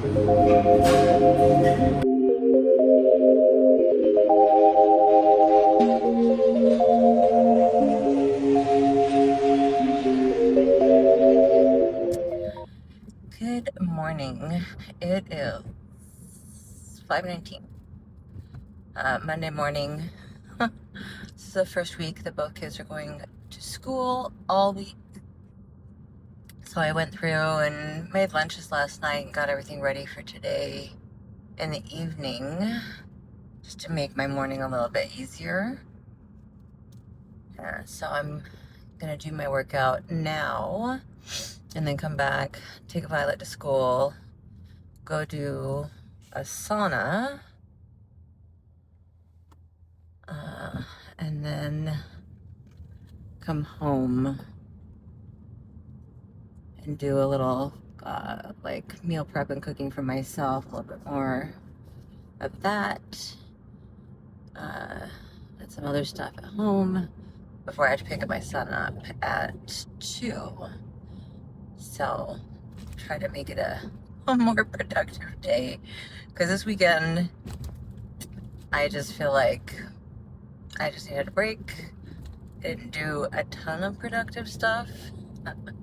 Good morning. It is 5:19. Monday morning. This is the first week that both kids are going to school all week. So I went through and made lunches last night and got everything ready for today in the evening, just to make my morning a little bit easier. So I'm gonna do my workout now and then come back, take Violet to school, go do a sauna, and then come home and do a little like meal prep and cooking for myself, a little bit more of that, and some other stuff at home before I have to pick up my son up at 2. So try to make it a more productive day, because this weekend I just feel like I just needed a break. Didn't do a ton of productive stuff,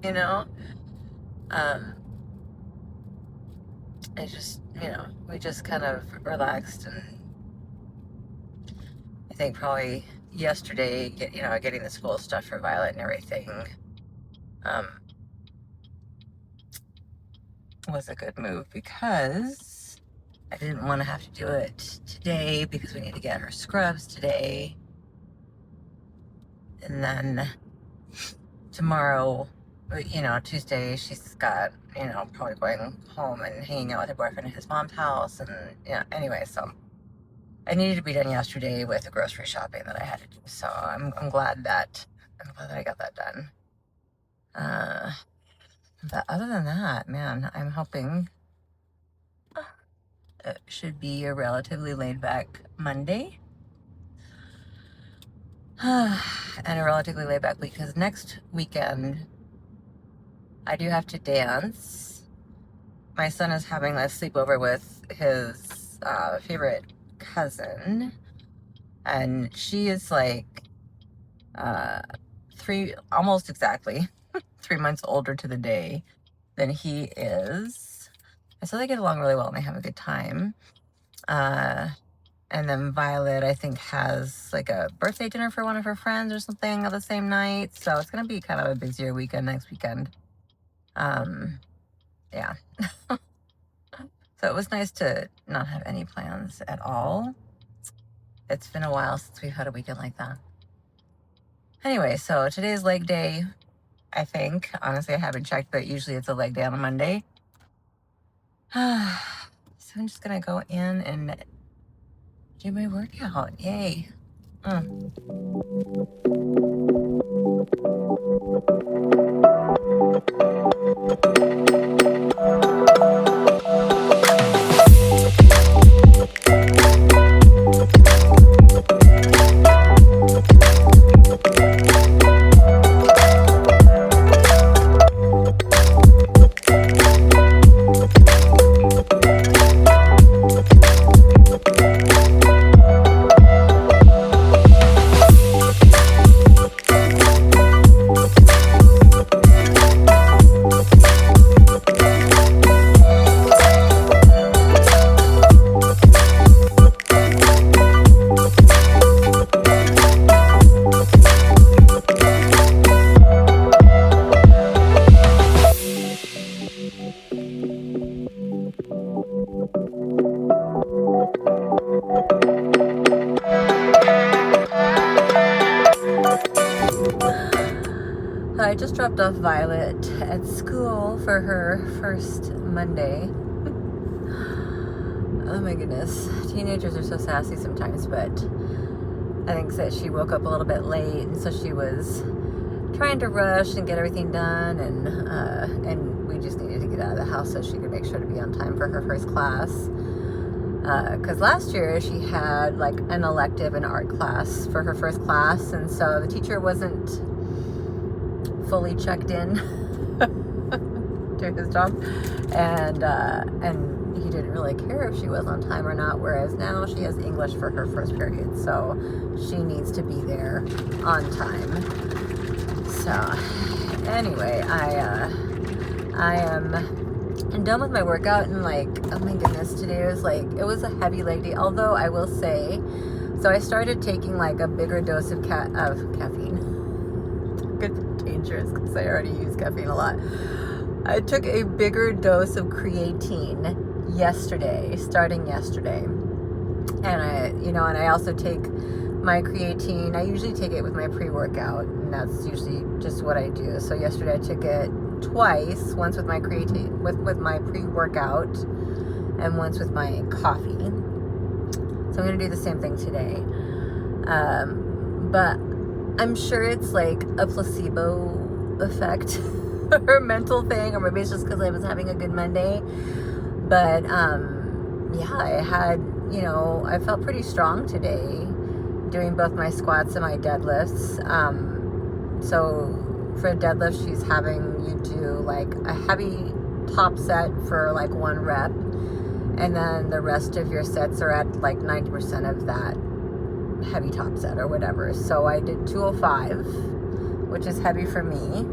you know. I just, we just kind of relaxed, and I think probably yesterday, getting the school stuff for Violet and everything, was a good move, because I didn't want to have to do it today because we need to get her scrubs today. And then tomorrow, Tuesday, she's got, probably going home and hanging out with her boyfriend at his mom's house. And, anyway, so I needed to be done yesterday with the grocery shopping that I had to do. So I'm glad that I got that done. But other than that, man, I'm hoping it should be a relatively laid-back Monday. And a relatively laid-back week, because next weekend I do have to dance. My son is having a sleepover with his favorite cousin, and she is like almost exactly 3 months older to the day than he is. And so they get along really well and they have a good time. And then Violet, I think, has like a birthday dinner for one of her friends or something on the same night. So it's going to be kind of a busier weekend next weekend. Yeah. So it was nice to not have any plans at all. It's been a while since we've had a weekend like that. Anyway, so today's leg day, I think. Honestly, I haven't checked, but usually it's a leg day on a Monday. So I'm just going to go in and do my workout. Yay. I just dropped off Violet at school for her first Monday. Oh my goodness. Teenagers are so sassy sometimes, but I think that she woke up a little bit late, and so she was trying to rush and get everything done, and we just needed to get out of the house so she could make sure to be on time for her first class. Because last year she had like an elective in art class for her first class, and so the teacher wasn't fully checked in. to his job, and he didn't really care if she was on time or not. Whereas now she has English for her first period, so she needs to be there on time. So anyway, I am done with my workout, and like, oh my goodness, today was like, it was a heavy leg day. Although I will say, so I started taking like a bigger dose of caffeine. It's dangerous because I already use caffeine a lot. I took a bigger dose of creatine starting yesterday. And I also take my creatine. I usually take it with my pre-workout, and that's usually just what I do. So yesterday I took it twice, once with my creatine, with my pre-workout, and once with my coffee. So I'm gonna do the same thing today. But I'm sure it's like a placebo effect or mental thing, or maybe it's just because I was having a good Monday. But yeah, I felt pretty strong today doing both my squats and my deadlifts. So for a deadlift, she's having you do like a heavy top set for like 1 rep, and then the rest of your sets are at like 90% of that heavy top set or whatever. So I did 205, which is heavy for me,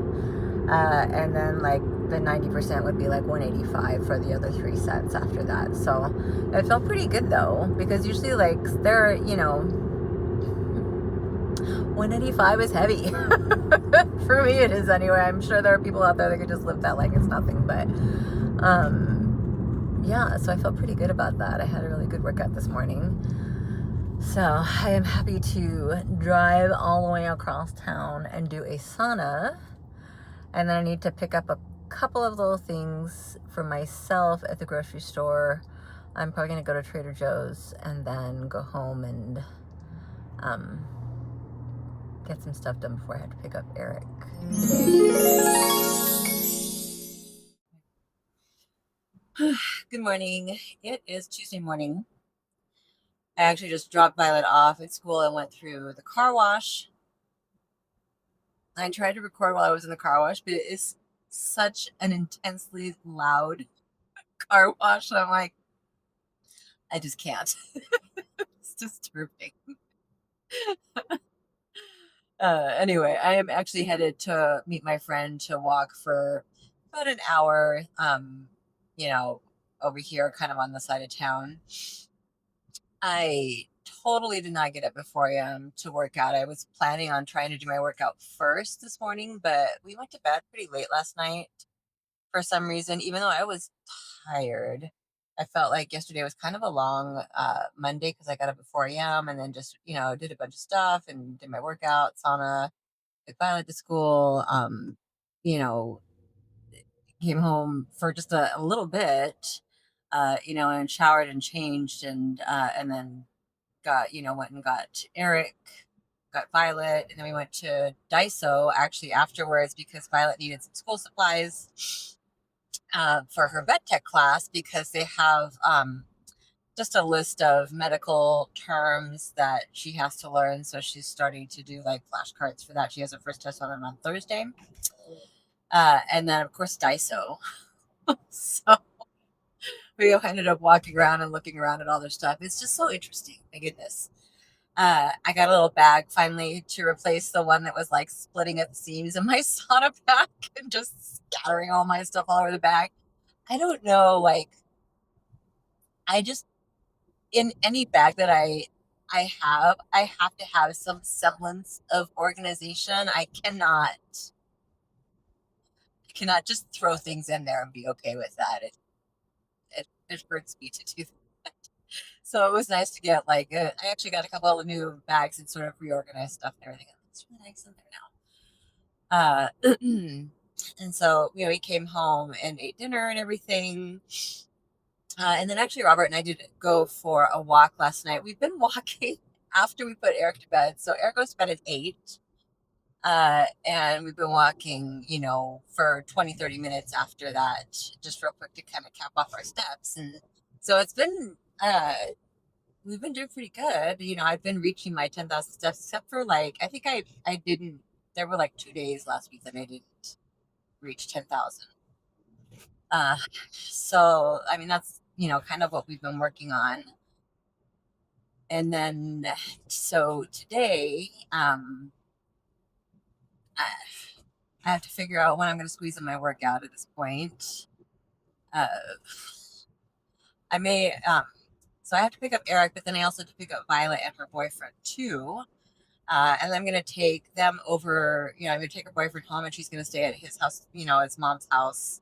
and then like the 90% would be like 185 for the other 3 sets after that. So it felt pretty good though, because usually like 185 is heavy. For me it is anyway. I'm sure there are people out there that could just lift that like it's nothing, but yeah, so I felt pretty good about that. I had a really good workout this morning. So I am happy to drive all the way across town and do a sauna. And then I need to pick up a couple of little things for myself at the grocery store. I'm probably going to go to Trader Joe's and then go home and get some stuff done before I have to pick up Eric today. Good morning. It is Tuesday morning. I actually just dropped Violet off at school and went through the car wash. I tried to record while I was in the car wash, but it is such an intensely loud car wash. I'm like, I just can't. It's disturbing. Anyway, I am actually headed to meet my friend to walk for about an hour, over here, kind of on the side of town. I totally did not get up before 4 a.m. to work out. I was planning on trying to do my workout first this morning, but we went to bed pretty late last night for some reason, even though I was tired. I felt like yesterday was kind of a long Monday because I got up at 4 a.m. and then just, did a bunch of stuff and did my workout, sauna, took Violet to school, you know, came home for just a little bit, and showered and changed, and then went and got Eric, got Violet, and then we went to Daiso actually afterwards because Violet needed some school supplies for her vet tech class because they have just a list of medical terms that she has to learn. So she's starting to do like flashcards for that. She has her first test on Thursday. And then, of course, Daiso. So we ended up walking around and looking around at all their stuff. It's just so interesting. My goodness. I got a little bag finally to replace the one that was like splitting at the seams in my sauna pack and just scattering all my stuff all over the bag. I don't know, like I just in any bag that I have to have some semblance of organization. I cannot just throw things in there and be okay with that. It hurts me to do that. So it was nice to get I actually got a couple of new bags and sort of reorganized stuff and everything. It's really nice in there now. And so, we came home and ate dinner and everything. And then actually, Robert and I did go for a walk last night. We've been walking after we put Eric to bed. So Eric goes to bed at 8. And we've been walking, for 20, 30 minutes after that, just real quick to kind of cap off our steps. And so we've been doing pretty good. I've been reaching my 10,000 steps, except for I think I didn't, there were like 2 days last week that I didn't reach 10,000. Uh, so, I mean, that's, kind of what we've been working on. And then, so today, I, I have to figure out when I'm going to squeeze in my workout at this point. Uh, I may, so I have to pick up Eric, but then I also have to pick up Violet and her boyfriend too. And I'm going to take them over, I'm going to take her boyfriend home and she's going to stay at his house, his mom's house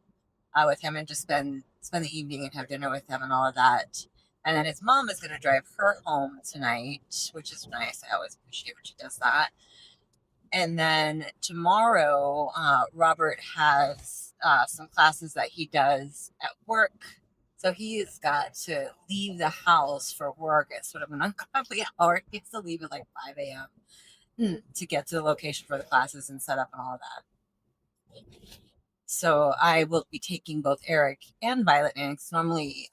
with him and just spend the evening and have dinner with him and all of that. And then his mom is going to drive her home tonight, which is nice. I always appreciate when she does that. And then tomorrow, Robert has some classes that he does at work. So he's got to leave the house for work at sort of an ungodly hour. He has to leave at like 5 a.m. to get to the location for the classes and set up and all of that. So I will be taking both Eric and Violet in, because normally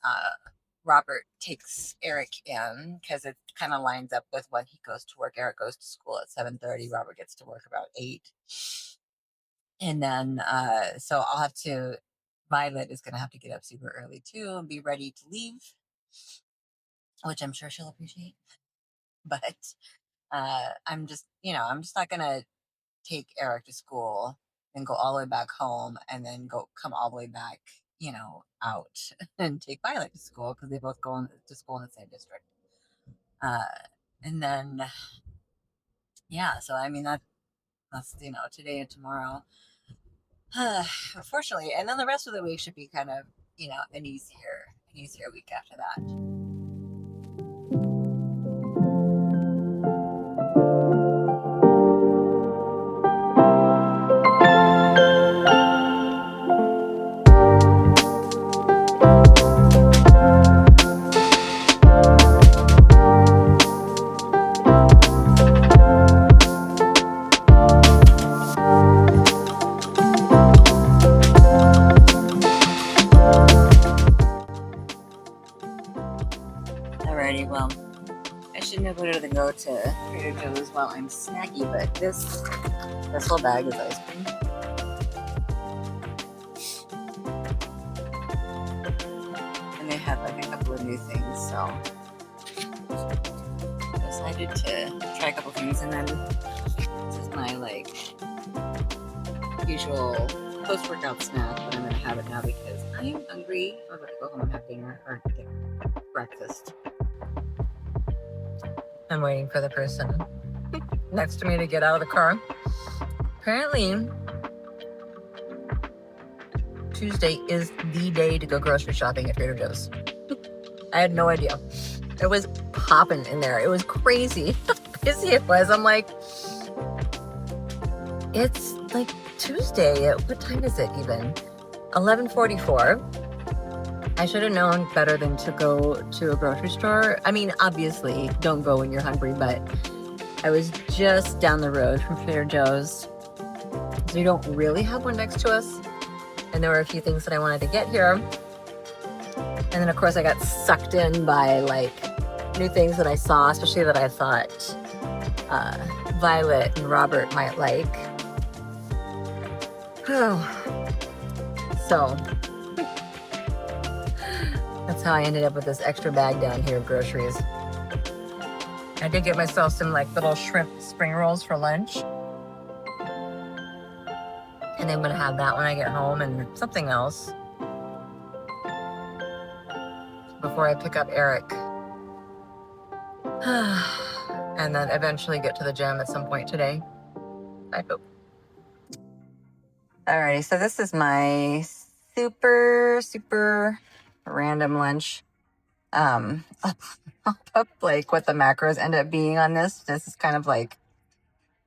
Robert takes Eric in because it kind of lines up with when he goes to work. Eric goes to school at 7:30. Robert gets to work about 8. And then, so Violet is going to have to get up super early too and be ready to leave, which I'm sure she'll appreciate. But I'm just not going to take Eric to school and go all the way back home and then come all the way back, out and take Violet to school because they both go to school in the same district. And then, yeah, so I mean, that's, today and tomorrow. Unfortunately, and then the rest of the week should be kind of, an easier week after that. Alrighty, well, I shouldn't have wanted to go to Trader Joe's while I'm snacky, but this whole bag is ice cream. And they had like a couple of new things, so I decided to try a couple things. And then this is my usual post-workout snack, but I'm gonna have it now because I am hungry. I'm about to go home and have dinner or breakfast. I'm waiting for the person next to me to get out of the car. Apparently, Tuesday is the day to go grocery shopping at Trader Joe's. I had no idea. It was popping in there. It was crazy how busy it was. I'm like, it's like Tuesday. What time is it even? 11:44. I should have known better than to go to a grocery store. I mean, obviously, don't go when you're hungry, but I was just down the road from Trader Joe's. So we don't really have one next to us. And there were a few things that I wanted to get here. And then, of course, I got sucked in by new things that I saw, especially that I thought Violet and Robert might like. So that's how I ended up with this extra bag down here of groceries. I did get myself some little shrimp spring rolls for lunch. And I'm going to have that when I get home and something else before I pick up Eric. And then eventually get to the gym at some point today, I hope. Alrighty, so this is my super, super random lunch. I'll put what the macros end up being on this. This is kind of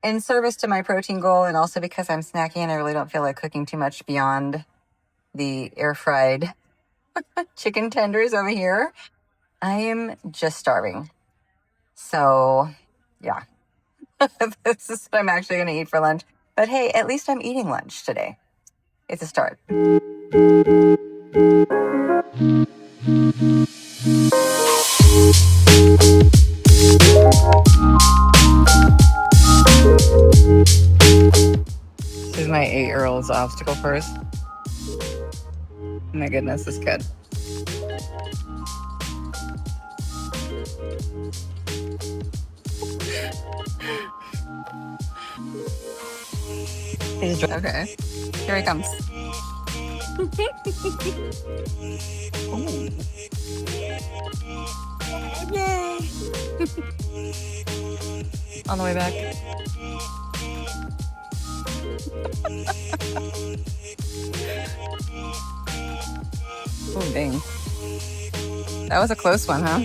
in service to my protein goal, and also because I'm snacking and I really don't feel like cooking too much beyond the air fried chicken tenders over here. I am just starving. So yeah, this is what I'm actually going to eat for lunch. But hey, at least I'm eating lunch today. It's a start. This is my 8-year-old's obstacle course. My goodness, it's good. Okay, here he comes. Ooh. Yay! On the way back. Oh, dang. That was a close one, huh?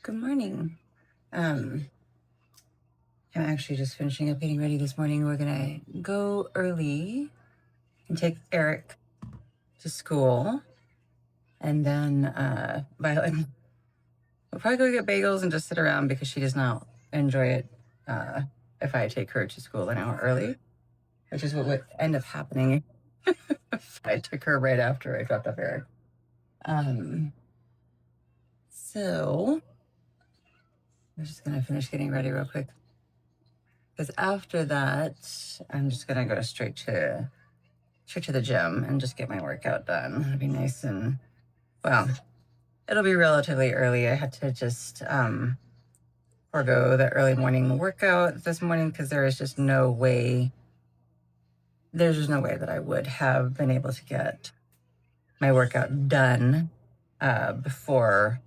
Good morning. I'm actually just finishing up getting ready this morning. We're gonna go early and take Eric to school, and then Violet will probably go get bagels and just sit around because she does not enjoy it if I take her to school an hour early, which is what would end up happening if I took her right after I dropped off Eric. So I'm just gonna finish getting ready real quick, because after that I'm just gonna go straight to the gym and just get my workout done. It'll be nice and, well, it'll be relatively early. I had to just forego the early morning workout this morning because there's just no way that I would have been able to get my workout done before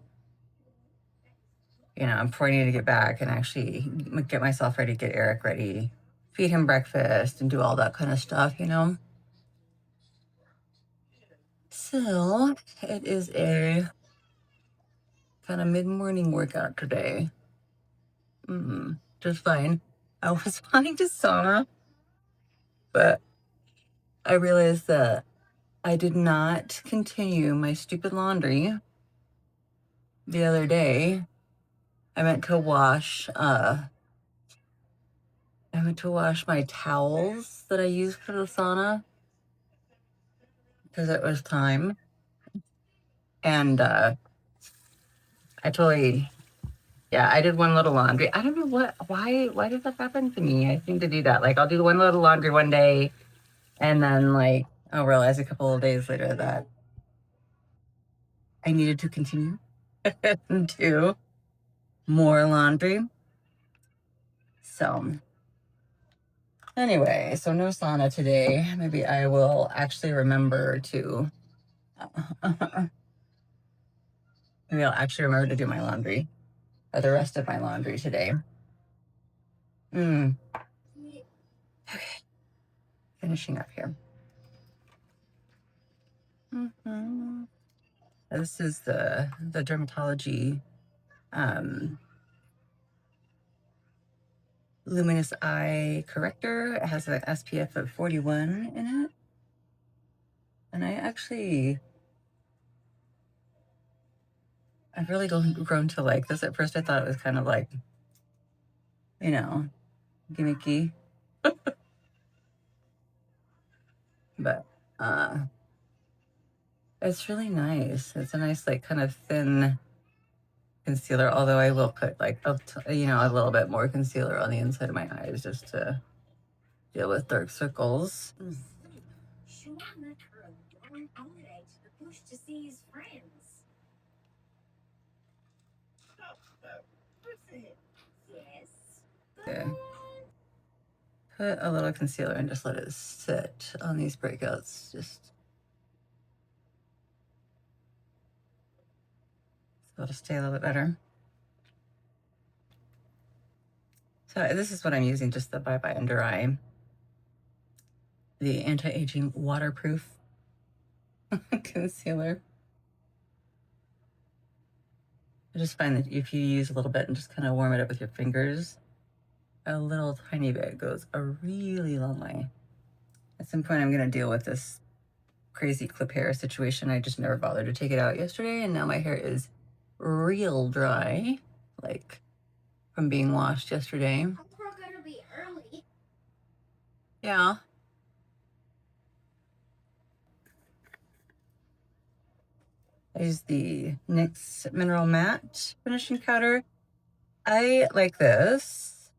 I need to get back and actually get myself ready, get Eric ready, feed him breakfast, and do all that kind of stuff. So it is a kind of mid-morning workout today. Just fine. I was wanting to sauna, but I realized that I did not continue my stupid laundry the other day. I meant to wash my towels that I use for the sauna because it was time. And I did one little laundry. I don't know why does that happen to me? I seem to do that. Like, I'll do one little laundry one day, and then I'll realize a couple of days later that I needed to continue and do more laundry. So anyway, so no sauna today. Maybe I will actually remember to maybe I'll actually remember to do my laundry, or the rest of my laundry today. Okay, finishing up here. This is the Dermatology Luminous Eye Corrector. It has an SPF of 41 in it. And I've really grown to like this. At first I thought it was kind of like, gimmicky. But it's really nice. It's a nice, kind of thin concealer, although I will put a little bit more concealer on the inside of my eyes just to deal with dark circles. Okay. Put a little concealer and just let it sit on these breakouts. Just So it'll stay a little bit better. So this is what I'm using, just the Bye Bye Under Eye. The anti-aging waterproof concealer. I just find that if you use a little bit and just kind of warm it up with your fingers, a little tiny bit goes a really long way. At some point, I'm going to deal with this crazy clip hair situation. I just never bothered to take it out yesterday, and now my hair is real dry, like from being washed yesterday. We're gonna be early. Yeah. I use the NYX Mineral Matte finishing powder. I like this.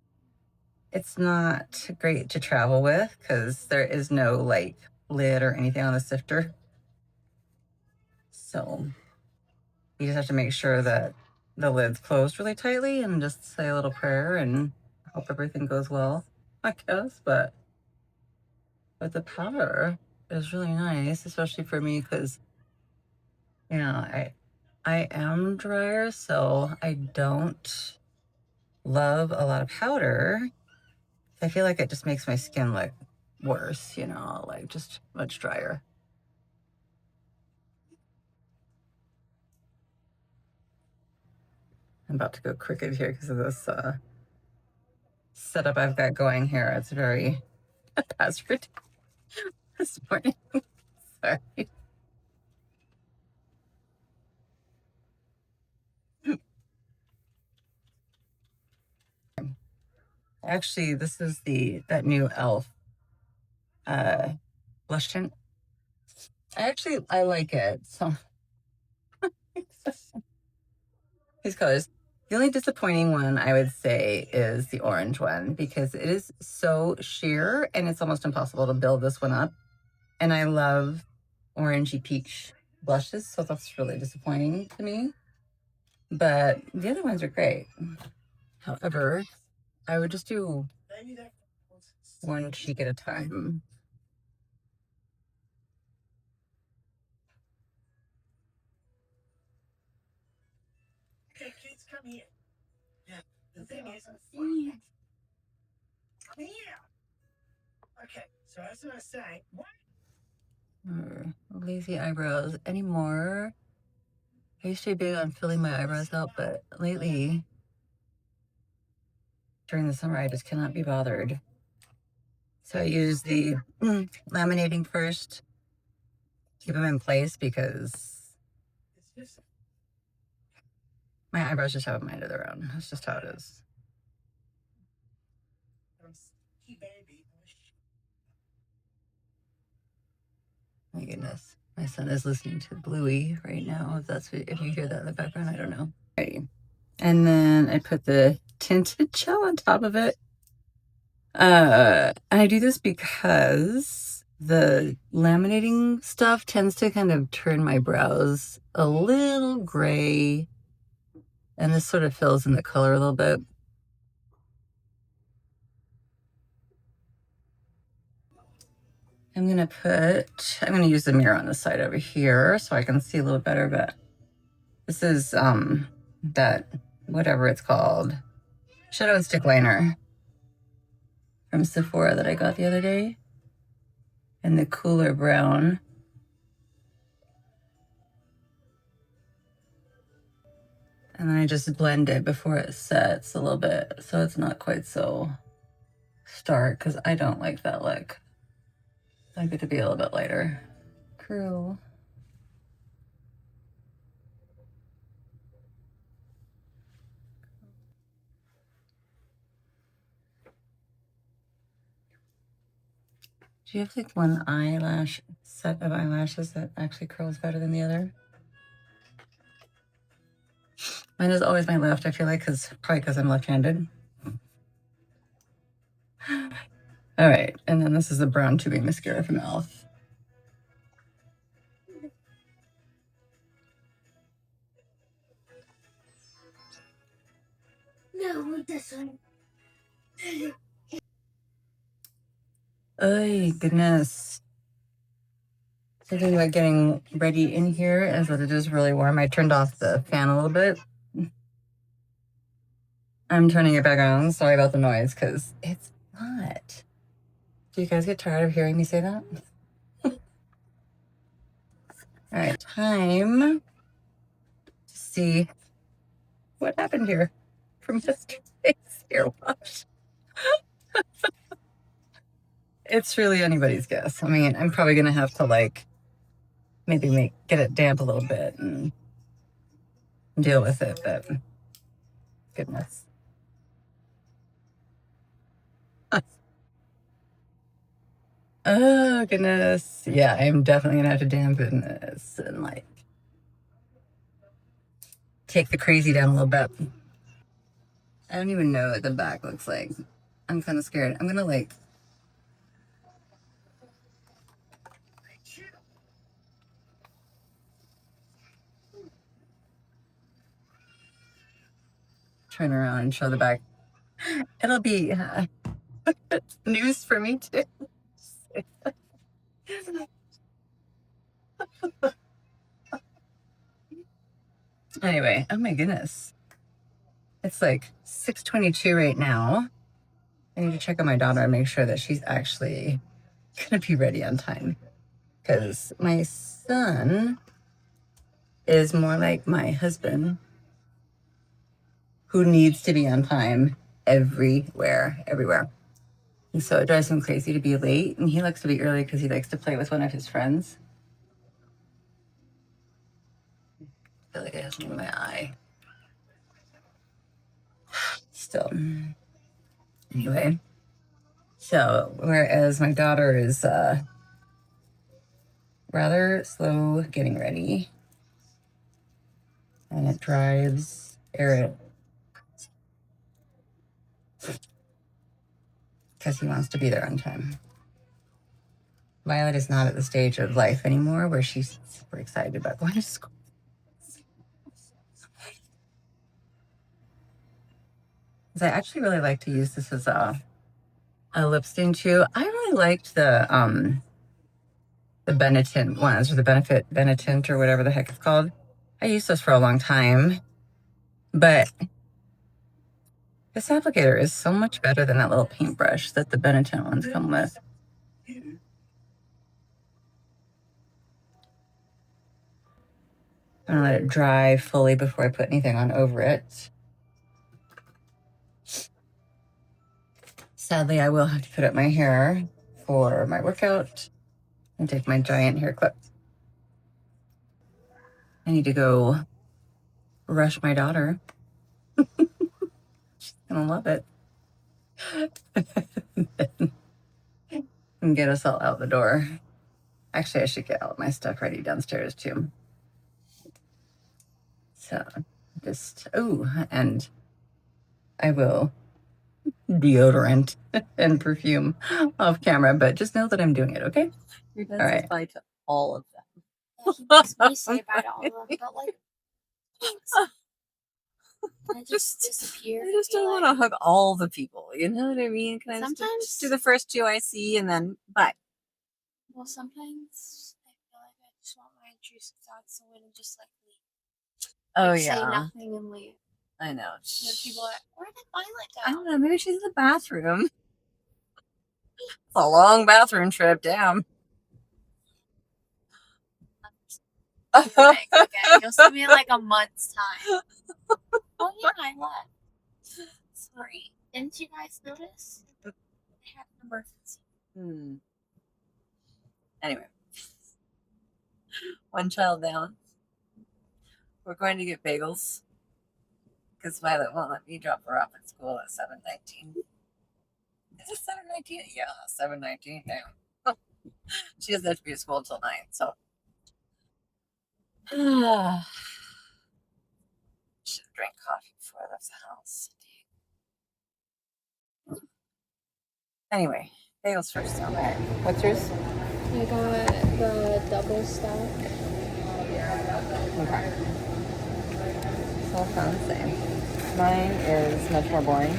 It's not great to travel with because there is no like lid or anything on the sifter. So you just have to make sure that the lid's closed really tightly and just say a little prayer and hope everything goes well, I guess. But the powder is really nice, especially for me because, you know, I am drier, so I don't love a lot of powder. I feel like it just makes my skin look worse, you know, like just much drier. I'm about to go crooked here because of this setup I've got going here. It's very haphazard this morning. Sorry. Actually, this is that new e.l.f. Blush tint. I like it. So these colors. The only disappointing one I would say is the orange one because it is so sheer and it's almost impossible to build this one up. And I love orangey peach blushes, so that's really disappointing to me. But the other ones are great. However, I would just do one cheek at a time. Okay, kids, come here. Yeah, the thing is, come here. Okay, so as I was saying, what? Lazy eyebrows anymore. I used to be big on filling my eyebrows out, but lately, during the summer, I just cannot be bothered. So I use the laminating first, keep them in place because my eyebrows just have a mind of their own. That's just how it is. My goodness. My son is listening to Bluey right now. If you hear that in the background, I don't know. Okay. And then I put the tinted gel on top of it. And I do this because the laminating stuff tends to kind of turn my brows a little gray. And this sort of fills in the color a little bit. I'm gonna use the mirror on the side over here so I can see a little better, but this is that whatever it's called, shadow and stick liner from Sephora that I got the other day in the cooler brown. And then I just blend it before it sets a little bit so it's not quite so stark because I don't like that look. I like it to be a little bit lighter. Curl. Do you have like one set of eyelashes that actually curls better than the other? Mine is always my left, I feel like, probably because I'm left-handed. All right, and then this is the brown tubing mascara from e.l.f. No, this one. Oh, goodness. Thinking about getting ready in here as it is really warm. I turned off the fan a little bit. I'm turning it back on. Sorry about the noise because it's hot. Do you guys get tired of hearing me say that? All right, time to see what happened here from yesterday's hair wash. It's really anybody's guess. I mean, I'm probably gonna have to like maybe get it damp a little bit and deal with it, but goodness. Oh goodness. Yeah, I'm definitely gonna have to dampen this and like take the crazy down a little bit. I don't even know what the back looks like. I'm kind of scared. I'm gonna like turn around and show the back. It'll be news for me too. Anyway, oh my goodness. It's like 6:22 right now. I need to check on my daughter and make sure that she's actually gonna be ready on time. Because my son is more like my husband, who needs to be on time everywhere. And so it drives him crazy to be late, and he likes to be early because he likes to play with one of his friends. I feel like I have something in my eye. Still. Anyway. So, whereas my daughter is rather slow getting ready, and it drives Eric because he wants to be there on time. Violet is not at the stage of life anymore where she's super excited about going to school. I actually really like to use this as a lip stain too. I really liked the Benetint ones, or the Benetint or whatever the heck it's called. I used those for a long time, but this applicator is so much better than that little paintbrush that the Benetint ones come with. I'm gonna let it dry fully before I put anything on over it. Sadly, I will have to put up my hair for my workout and take my giant hair clip. I need to go rush my daughter. She's gonna love it. And get us all out the door. Actually, I should get all my stuff ready downstairs too. So just, and I will deodorant and perfume off camera, but just know that I'm doing it, okay? Your dad says bye to all of them. Yeah, he makes me say bye to all of them, but like, I just disappear. I just don't want to hug all the people, you know what I mean? Can I Sometimes just do the first two I see and then bye? Well, sometimes I feel like I just want my intrusive thoughts to win and just like leave. Oh, like, yeah. Say nothing and leave. I know. And then people are like, where did Violet go? I don't know. Maybe she's in the bathroom. It's a long bathroom trip, damn. Okay, you'll see me in like a month's time. Oh yeah, I left. Sorry. Didn't you guys notice? They had an emergency. Anyway. One child down. We're going to get bagels. Because Violet won't let me drop her off at school at 7:19. Is it 7:19? Yeah, 7:19. Damn. She doesn't have to be at school until 9, so. Should have drank coffee before I left the house. Anyway, bagels first. All right. What's yours? I got the double stack. Okay. It's all fancy. Mine is much more boring.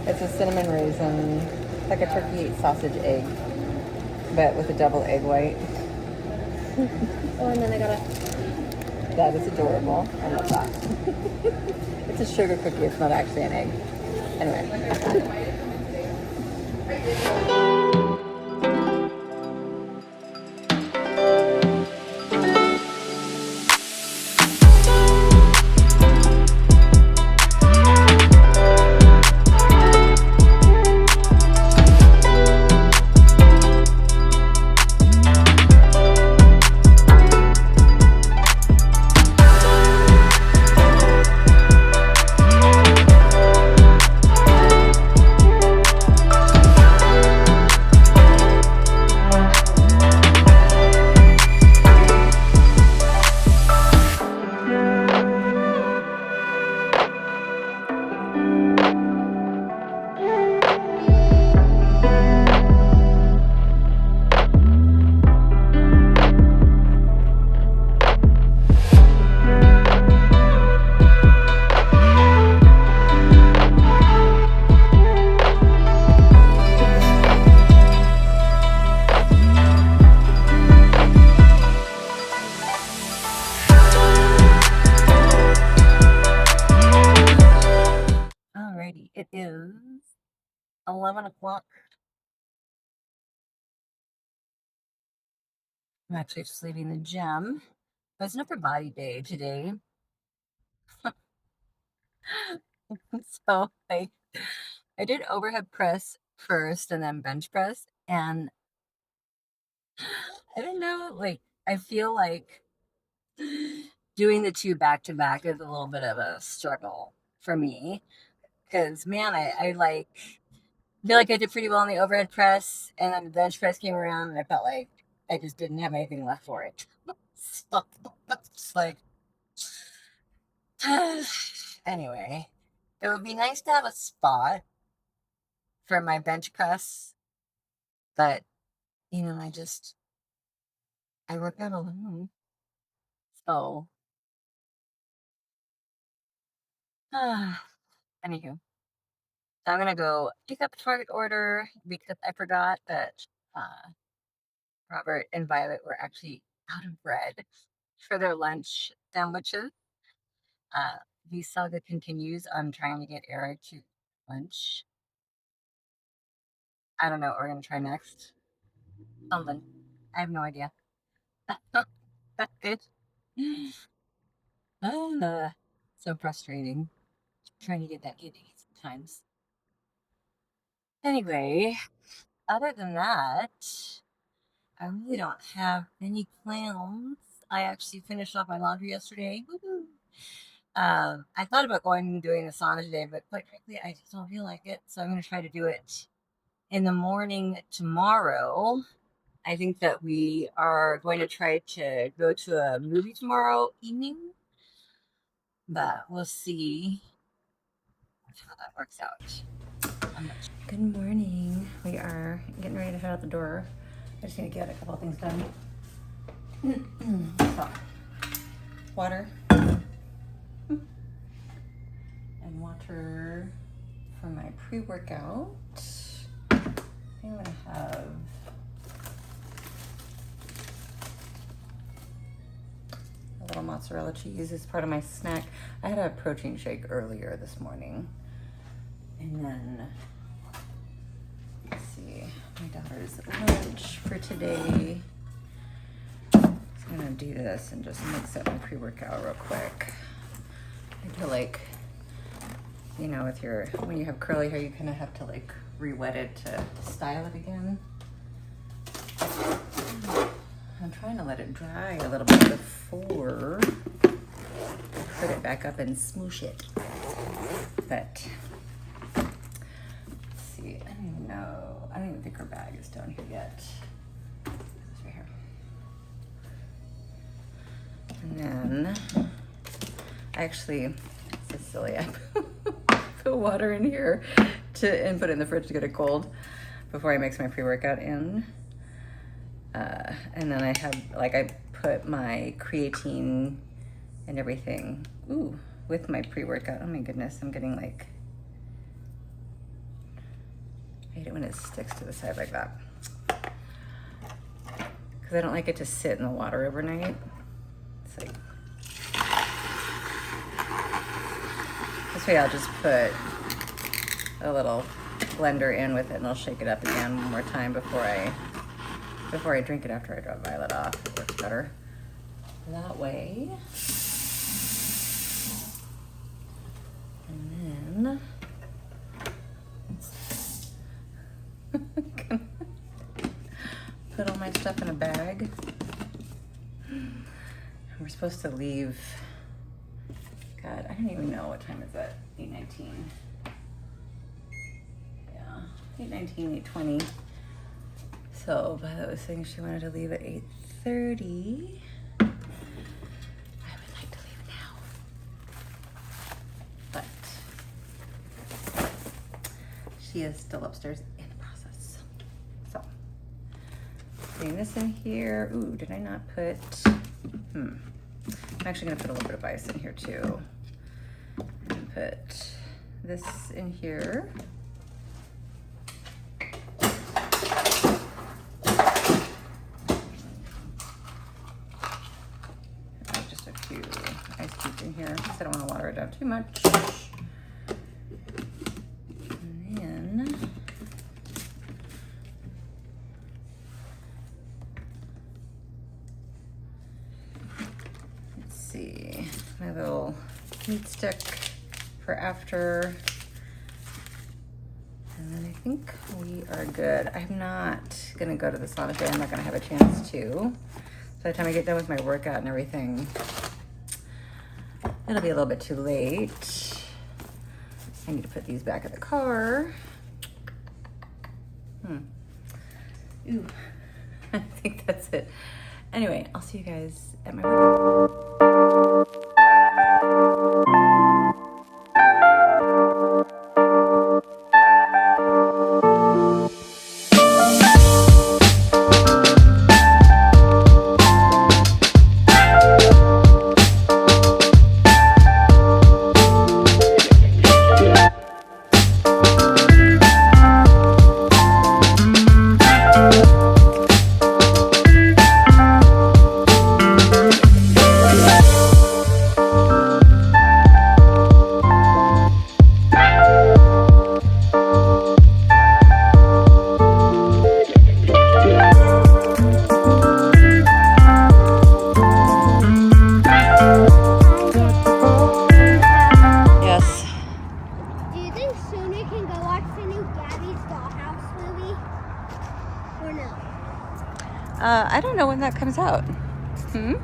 It's a cinnamon raisin, like a turkey sausage egg. but with a double egg white. Oh, and then I got a... That is adorable. I love that. It's a sugar cookie. It's not actually an egg. Anyway. Alrighty, it is 11 o'clock. I'm actually just leaving the gym. It's an upper body day today. So I did overhead press first and then bench press. And I don't know, like, I feel like doing the two back to back is a little bit of a struggle for me. Because, man, I like feel like I did pretty well on the overhead press. And then the bench press came around and I felt like I just didn't have anything left for it. So it's like, anyway, it would be nice to have a spot for my bench press, but you know, I work out alone. So, anywho, so I'm gonna go pick up a Target order because I forgot that Robert and Violet were actually out of bread for their lunch sandwiches. Uh, the saga continues. I'm trying to get Eric to lunch. I don't know what we're gonna try next. Something. I have no idea. That's it. Uh, so frustrating. Trying to get that giddy sometimes. Anyway, other than that, I really don't have any plans. I actually finished off my laundry yesterday. Woo-hoo. I thought about going and doing a sauna today, but quite frankly, I just don't feel like it. So I'm going to try to do it in the morning tomorrow. I think that we are going to try to go to a movie tomorrow evening, but we'll see how that works out. Good morning. We are getting ready to head out the door. I just need to get a couple of things done. So, water and water for my pre-workout. I'm gonna have a little mozzarella cheese as part of my snack. I had a protein shake earlier this morning, and then let's see, my daughter's lunch for today. I'm gonna do this and just mix up my pre-workout real quick. I feel like, you know, with when you have curly hair, you kind of have to like re-wet it to style it again. I'm trying to let it dry a little bit before I put it back up and smoosh it. But let's see, I don't even know. I don't even think her bag is down here yet. It's right here. And then actually, this is silly. I put water in here and put it in the fridge to get it cold before I mix my pre-workout in. And then I put my creatine and everything with my pre-workout. Oh my goodness, I'm getting like, I hate it when it sticks to the side like that. because I don't like it to sit in the water overnight. It's like, this way I'll just put a little blender in with it and I'll shake it up again one more time before I drink it after I drop Violet off. It works better that way. And then put all my stuff in a bag. We're supposed to leave, God, I don't even know what time is it, 8:19. Yeah, 8:19, 8:20. So Violet was saying she wanted to leave at 8:30. I would like to leave now, but she is still upstairs in the process. So, putting this in here. Ooh, did I not put, I'm actually gonna put a little bit of ice in here too. And put this in here. Just a few ice cubes in here because I don't want to water it down too much. And then let's see, my little meat stick for after. And then I think we are good. I'm not gonna go to the sauna today. I'm not gonna have a chance to. So by the time I get done with my workout and everything, it'll be a little bit too late. I need to put these back in the car. Ooh, I think that's it. Anyway, I'll see you guys at my workout. I don't know when that comes out. Yeah.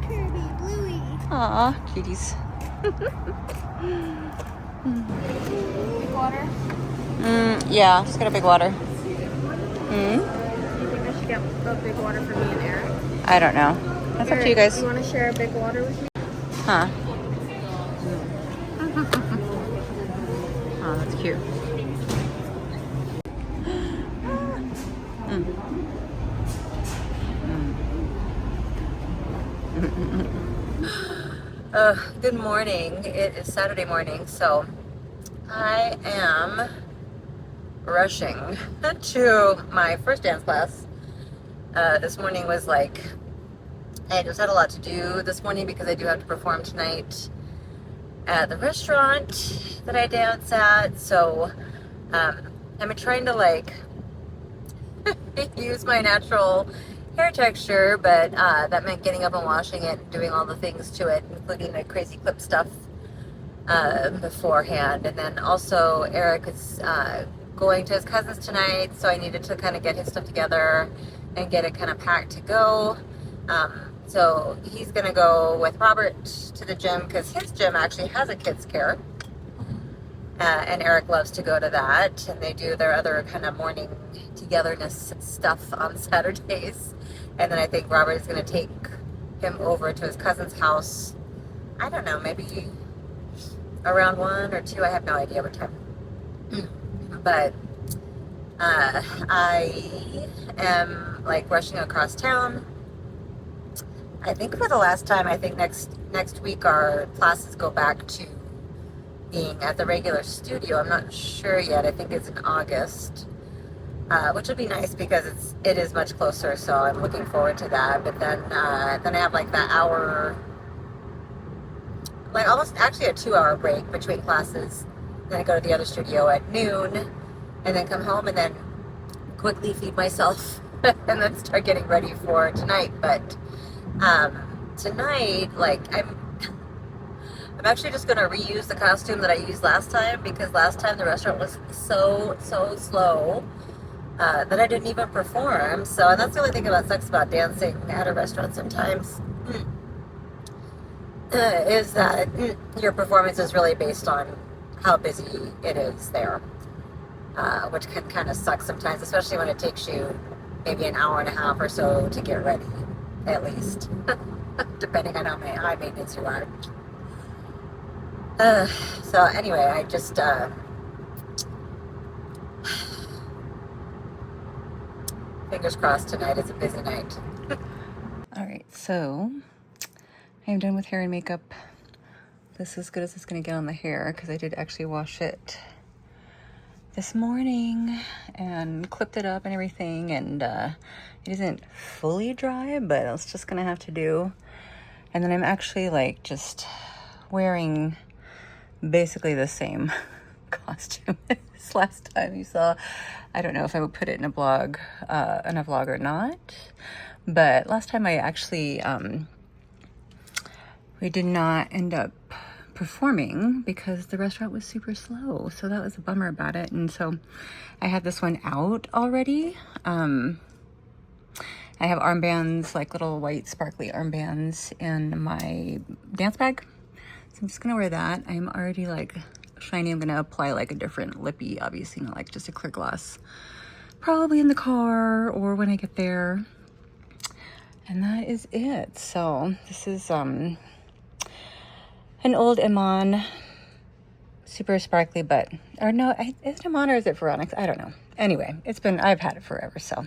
Kirby, Bluey. Aw, cuties. Big water? Yeah, just get a big water. Do you think I should get a big water for me and Eric? I don't know. That's up to you guys. Do you want to share a big water with me? Huh. Oh, that's cute. Good morning. It is Saturday morning, so I am rushing to my first dance class. This morning was like, I just had a lot to do this morning because I do have to perform tonight at the restaurant that I dance at. So I'm trying to like use my natural hair texture, but that meant getting up and washing it and doing all the things to it, including the crazy clip stuff beforehand. And then also Eric is going to his cousin's tonight, so I needed to kind of get his stuff together and get it kind of packed to go. So he's gonna go with Robert to the gym because his gym actually has a kids care, and Eric loves to go to that, and they do their other kind of morning togetherness stuff on Saturdays. And then I think Robert is going to take him over to his cousin's house. I don't know, maybe around 1 or 2. I have no idea what time. But I am like rushing across town. I think for the last time, I think next week our classes go back to being at the regular studio. I'm not sure yet. I think it's in August. which would be nice because it is much closer. So I'm looking forward to that. But then I have like that hour, like almost actually a 2 hour break between classes. Then I go to the other studio at noon, and then come home and then quickly feed myself, and then start getting ready for tonight. But tonight, like I'm actually just gonna reuse the costume that I used last time because last time the restaurant was so slow that I didn't even perform. So, and that's the only thing about sucks about dancing at a restaurant sometimes is that your performance is really based on how busy it is there, which can kind of suck sometimes, especially when it takes you maybe an hour and a half or so to get ready, at least, depending on how high maintenance you are. So anyway, I just fingers crossed tonight is a busy night. All right, so I am done with hair and makeup. This is as good as it's gonna get on the hair because I did actually wash it this morning and clipped it up and everything, and it isn't fully dry, but it's just gonna have to do. And then I'm actually like just wearing basically the same costume as last time you saw. I don't know if I would put it in a vlog or not, but last time I actually we did not end up performing because the restaurant was super slow, so that was a bummer about it. And so I had this one out already. I have armbands, like little white sparkly armbands in my dance bag, so I'm just gonna wear that. I'm already like shiny. I'm gonna apply like a different lippy, obviously not like just a clear gloss, probably in the car or when I get there. And that is it. So this is an old Iman, super sparkly, but, or no, is it Iman or is it Veronix? I don't know. Anyway, I've had it forever, so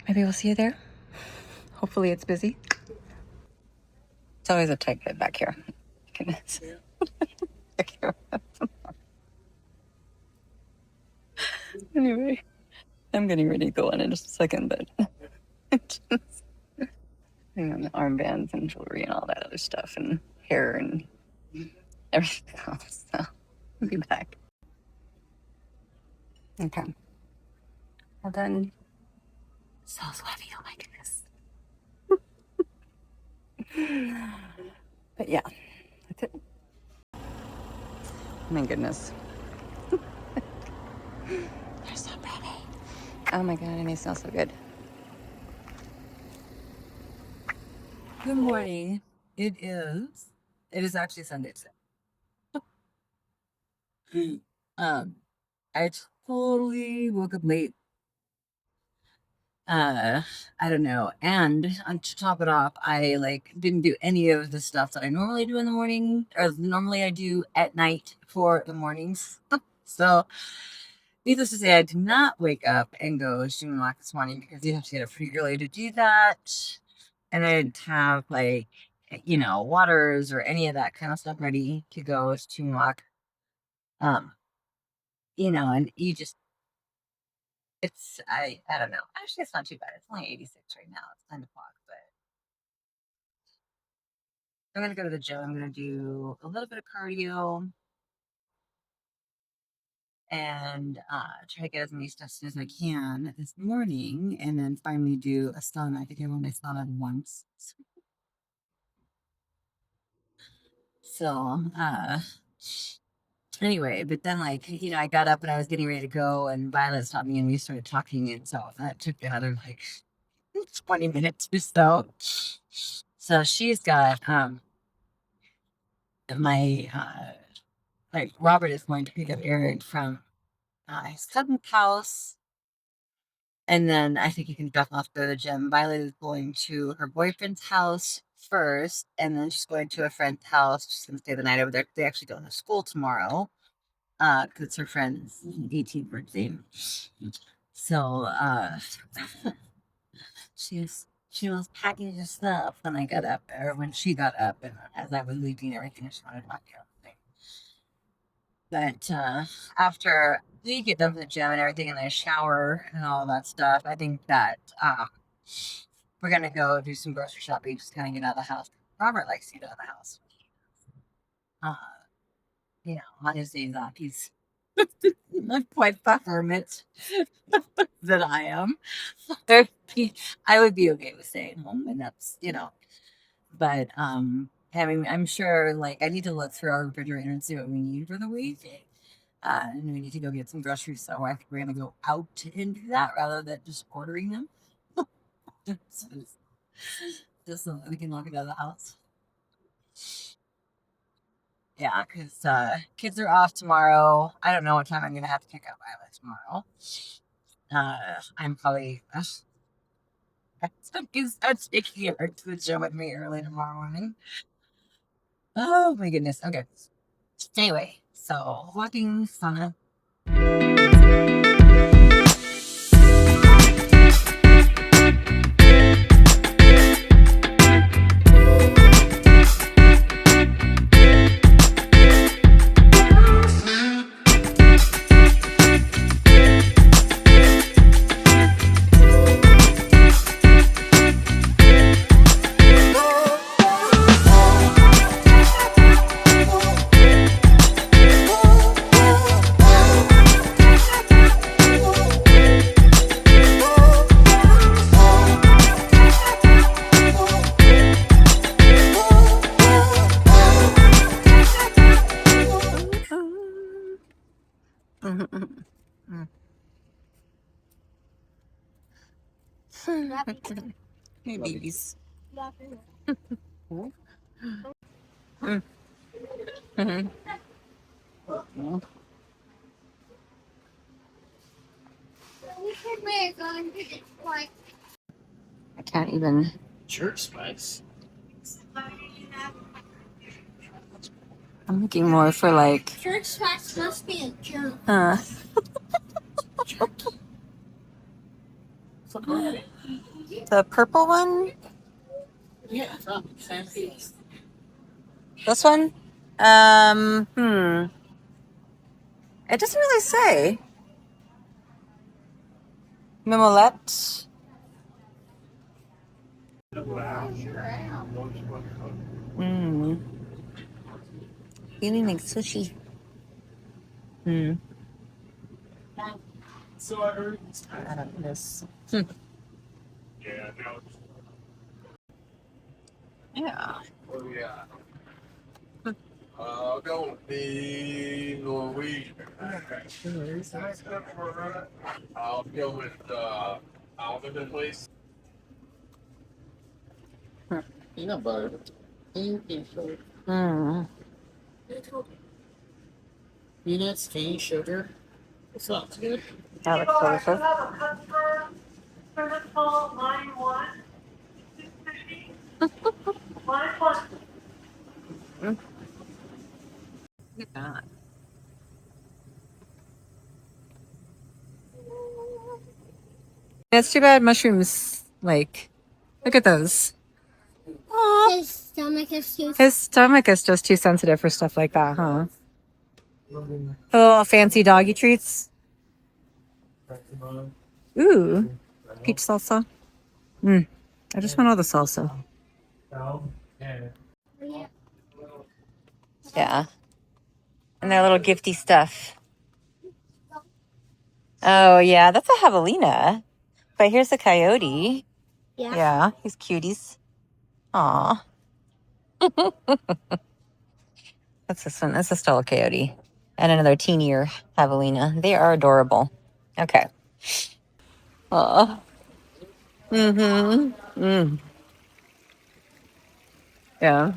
maybe we'll see you there. Hopefully it's busy. It's always a tight bit back here. Goodness. Back here. Anyway, I'm getting ready to go on in just a second, but just, armbands and jewelry and all that other stuff and hair and everything else. So I'll be back. Okay. Well done. So sweaty. Oh my goodness. But yeah, that's it. My goodness. They're so pretty. Oh my god, and they smell so good. Good morning. It is actually Sunday today. I totally woke up late. Uh, I don't know. And to top it off, I like didn't do any of the stuff that I normally do in the morning, or normally I do at night for the mornings. So, needless to say, I did not wake up and go stream walk this morning because you have to get up pretty early to do that. And I didn't have like, waters or any of that kind of stuff ready to go stream walk. Um, and you just I don't know. Actually, it's not too bad. It's only 86 right now. It's 9 o'clock, but I'm gonna go to the gym. I'm gonna do a little bit of cardio and try to get as many steps as I can this morning, and then finally do a sauna. I think I only sauna once. So, anyway, but then like I got up and I was getting ready to go, and Violet stopped me, and we started talking, and so that took another like 20 minutes or so. So she's got my like Robert is going to pick up Eric from his cousin's house, and then I think he can drop off to the gym. Violet is going to her boyfriend's house first, and then she's going to a friend's house. She's gonna stay the night over there. They actually don't have school tomorrow, because it's her friend's 18th birthday. So she was packing her stuff when I got up, or when she got up, and as I was leaving everything, she wanted to talk to everything. But after you get done from the gym and everything, and then shower and all that stuff. I think that we're gonna go do some grocery shopping, just kind of get out of the house. Robert likes to get out of the house. Uh, on his days off, he's not quite the hermit that I am. I would be okay with staying home, and that's But having, I'm sure, like I need to look through our refrigerator and see what we need for the week. And we need to go get some groceries, so I think we're gonna go out and do that rather than just ordering them. just, just so that we can lock it out of the house. Yeah, because kids are off tomorrow. I don't know what time I'm gonna have to pick up Violet tomorrow. I'm probably start taking her to the gym with me early tomorrow morning. Oh my goodness. Okay. Anyway, so walking fun. Hey, babies. I can't even. Church spice. I'm looking more for like. Church spice must be a joke. The purple one? Yeah. This one? It doesn't really say. Mimolette. Feeling like sushi. So I heard. I don't know this. Yeah. No. Yeah. Oh yeah. Don't be Norwegian. I'll go with Alvin, please. Peanut butter. Peanuts, cane sugar. Sounds good. That looks delicious. Look at that. It's too bad mushrooms, like, look at those. Aw. His stomach is just too sensitive for stuff like that, huh? Little fancy doggy treats. Ooh, peach salsa. I just want all the salsa. Yeah. And their little gifty stuff. Oh, yeah, that's a javelina. But here's a coyote. Yeah, he's cuties. Aw. What's this one? This is still a coyote. And another teenier javelina. They are adorable. Okay. Aw. Yeah.